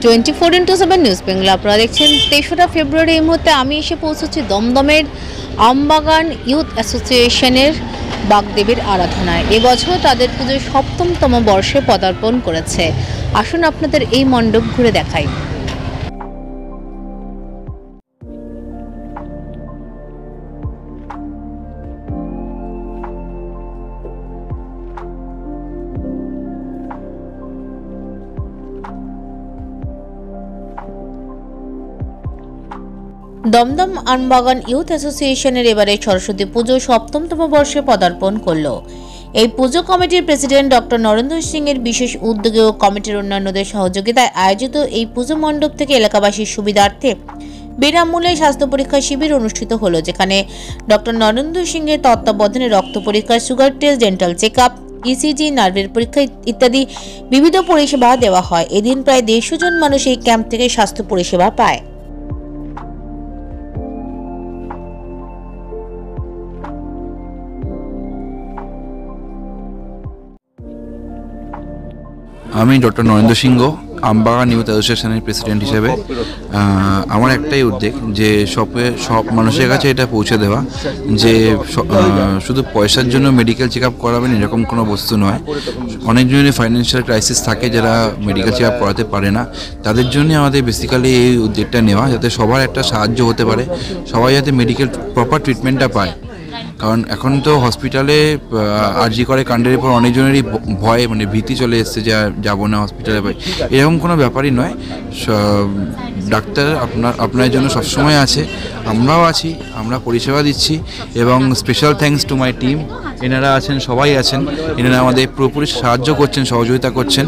24x7 news Bangla আপনারা দেখছেন ৩রা ফেব্রুয়ারি। এই মুহূর্তে আমি এসে পৌঁছেছি দমদমের আমবাগান ইউথ অ্যাসোসিয়েশনের বাগদেবীর আরাধনায়। এবছর তাদের পুজোর ৭ম বর্ষে পদার্পণ করেছে। আসুন আপনাদের এই মণ্ডপ ঘুরে দেখাই। দমদম আমবাগান ইউথ অ্যাসোসিয়েশনের এবারে সরস্বতী পুজো ৭ম বর্ষে পদার্পণ করল। এই পুজো কমিটির প্রেসিডেন্ট ডক্টর নরেন্দ্র সিং এর বিশেষ উদ্যোগে ও কমিটির অন্যান্যদের সহযোগিতায় আয়োজিত এই পুজো মণ্ডপ থেকে এলাকাবাসীর সুবিধার্থে বিনামূল্যে স্বাস্থ্য পরীক্ষা শিবির অনুষ্ঠিত হলো, যেখানে ডক্টর নরেন্দ্র সিং এর তত্ত্বাবধানে রক্ত পরীক্ষা, sugar test, dental check up, ECG, নার্ভের পরীক্ষা ইত্যাদি বিবিধ পরিষেবা দেওয়া হয়। এদিন প্রায় 150 জন মানুষ এই ক্যাম্প থেকে স্বাস্থ্য পরিষেবা পায়। আমি ডক্টর নরেন্দ্র সিংহ, আমবাগান ইউথ অ্যাসোসিয়েশনের প্রেসিডেন্ট হিসেবে আমার একটাই উদ্যোগ যে সব মানুষের কাছে এটা পৌঁছে দেওয়া যে শুধু পয়সার জন্য মেডিকেল চেক আপ করাবেন এরকম কোনো বস্তু নয়। অনেকজনের ফাইন্যান্সিয়াল ক্রাইসিস থাকে যারা মেডিকেল চেক আপ করাতে পারে না, তাদের জন্যই আমাদের বেসিক্যালি এই উদ্যোগটা নেওয়া, যাতে সবার একটা সাহায্য হতে পারে, সবাই যাতে মেডিকেল প্রপার ট্রিটমেন্টটা পায়। কারণ এখন তো হসপিটালে আরজি করে কাণ্ডের পর অনেকজনেরই ভয় মানে ভীতি চলে এসছে যে যাবো না হসপিটালে, পাই এরকম কোনো ব্যাপারই নয়। ডাক্তার আপনার জন্য সবসময় আছে, আমরাও আছি, আমরা পরিষেবা দিচ্ছি। এবং special thanks to my team, এনারা আছেন, সবাই আছেন, এনারা আমাদের পুরোপুরি সাহায্য করছেন, সহযোগিতা করছেন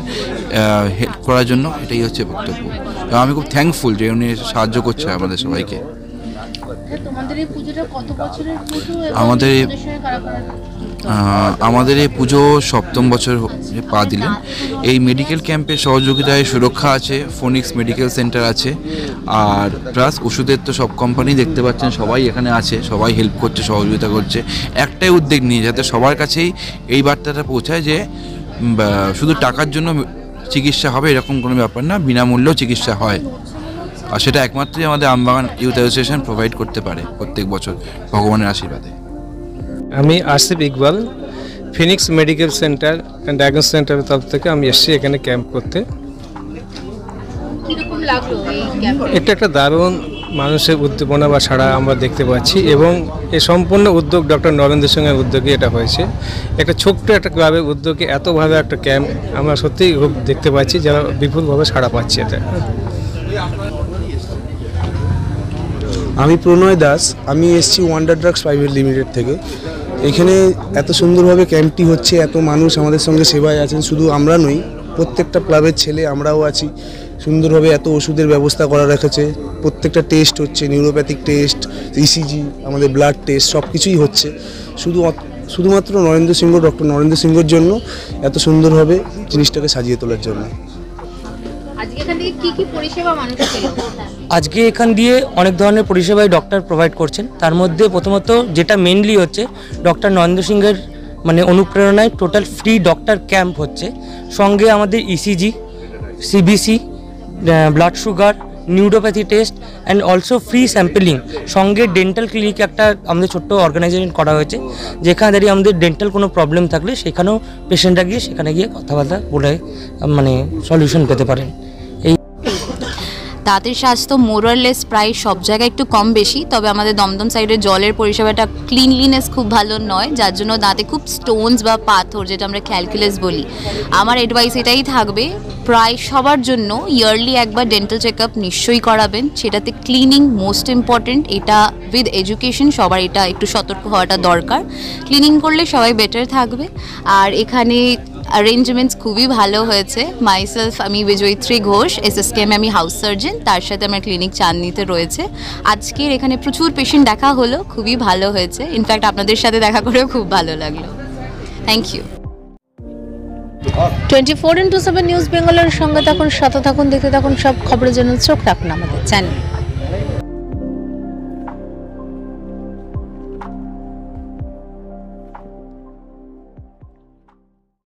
হেল্প করার জন্য। এটাই হচ্ছে বক্তব্য। আমি খুব থ্যাঙ্কফুল যে উনি সাহায্য করছে আমাদের সবাইকে। আমাদের এই পুজো ৭ম বছর পা দিলেন। এই মেডিকেল ক্যাম্পের সহযোগিতায় সুরক্ষা আছে, ফোনিক্স মেডিকেল সেন্টার আছে, আর প্লাস ওষুধের তো সব কোম্পানি দেখতে পাচ্ছেন সবাই এখানে আছে, সবাই হেল্প করছে, সহযোগিতা করছে। একটাই উদ্যোগ নিয়ে যাতে সবার কাছেই এই বার্তাটা পৌঁছায় যে শুধু টাকার জন্য চিকিৎসা হবে এরকম কোনো ব্যাপার না, বিনামূল্যেও চিকিৎসা হয়। আর সেটা একমাত্রই আমাদের আমবাগান ইউথ অ্যাসোসিয়েশন প্রোভাইড করতে পারে প্রত্যেক বছর ভগবানের আশীর্বাদে। আমি Asif Iqbal, Phoenix medical centre and diagnostic সেন্টারের তরফ থেকে আমি এসেছি এখানে ক্যাম্প করতে। এটা একটা দারুণ মানুষের উদ্দীপনা বা সাড়া আমরা দেখতে পাচ্ছি, এবং এই সম্পূর্ণ উদ্যোগ ডক্টর নরেন্দ্র সিংয়ের উদ্যোগে এটা হয়েছে। একটা ছোট্ট একটা ক্লাবের উদ্যোগে এতভাবে একটা ক্যাম্প আমরা সত্যিই খুব দেখতে পাচ্ছি, যারা বিপুলভাবে সাড়া পাচ্ছে এটা। আমি প্রণয় দাস, আমি এসেছি ওয়ান্ডার ড্রাগস প্রাইভেট লিমিটেড থেকে। এখানে এত সুন্দরভাবে ক্যাম্পটি হচ্ছে, এত মানুষ আমাদের সঙ্গে সেবায় আছেন। শুধু আমরা নই, প্রত্যেকটা ক্লাবের ছেলে আমরাও আছি। সুন্দরভাবে এত ওষুধের ব্যবস্থা করা রেখেছে, প্রত্যেকটা টেস্ট হচ্ছে, নিউরোপ্যাথিক টেস্ট, ইসিজি, আমাদের ব্লাড টেস্ট, সব কিছুই হচ্ছে। শুধুমাত্র ডক্টর নরেন্দ্র সিংহর জন্য, এত সুন্দরভাবে জিনিসটাকে সাজিয়ে তোলার জন্য। আজকে এখান দিয়ে অনেক ধরনের পরিষেবাই ডক্টর প্রোভাইড করছেন। তার মধ্যে প্রথমত যেটা মেনলি হচ্ছে ডক্টর নরেন্দ্র সিংহের মানে অনুপ্রেরণায় টোটাল ফ্রি ডক্টর ক্যাম্প হচ্ছে। সঙ্গে আমাদের ECG, CBC, blood sugar, neuropathy test and also free sampling. সঙ্গে ডেন্টাল ক্লিনিক একটা আমাদের ছোট্ট অর্গানাইজেশন করা হয়েছে, যেখানে দাঁড়িয়ে আমাদের ডেন্টাল কোনো প্রবলেম থাকলে সেখানেও পেশেন্টরা গিয়ে সেখানে গিয়ে কথাবার্তা বলে মানে সলিউশন পেতে পারেন। দাঁতের স্বাস্থ্য মোরাললেস প্রায় সব জায়গায় একটু কম বেশি, তবে আমাদের দমদম সাইডের জলের পরিষেবাটা ক্লিনলিনেস খুব ভালো নয়, যার জন্য দাঁতে খুব স্টোনস বা পাথর, যেটা আমরা ক্যালকুলাস বলি। আমার অ্যাডভাইস এটাই থাকবে, প্রায় সবার জন্য ইয়ারলি একবার ডেন্টাল চেক আপ নিশ্চয়ই করাবেন। সেটাতে ক্লিনিং মোস্ট ইম্পর্টেন্ট, এটা উইথ এডুকেশন সবার এটা একটু সতর্ক হওয়াটা দরকার। ক্লিনিং করলে সবাই বেটার থাকবে। আর এখানে অ্যারেঞ্জমেন্টস খুবই ভালো হয়েছে। মাইসেলফ, আমি বিজয়িত্রী ঘোষ, এসএসকেএম আমি হাউস সার্জন, তার সাথে আমার ক্লিনিক চাঁদনীতে রয়েছে। আজকের এখানে প্রচুর পেশেন্ট দেখা হলো, খুবই ভালো হয়েছে। ইনফ্যাক্ট আপনাদের সাথে দেখা করেও খুব ভালো লাগলো। Thank you. 24x7 নিউজ বেঙ্গলের সঙ্গে থাকুন, সাথে থাকুন, দেখতে থাকুন সব খবরের জন্য চোখ রাখুন আমাদের চ্যানেল।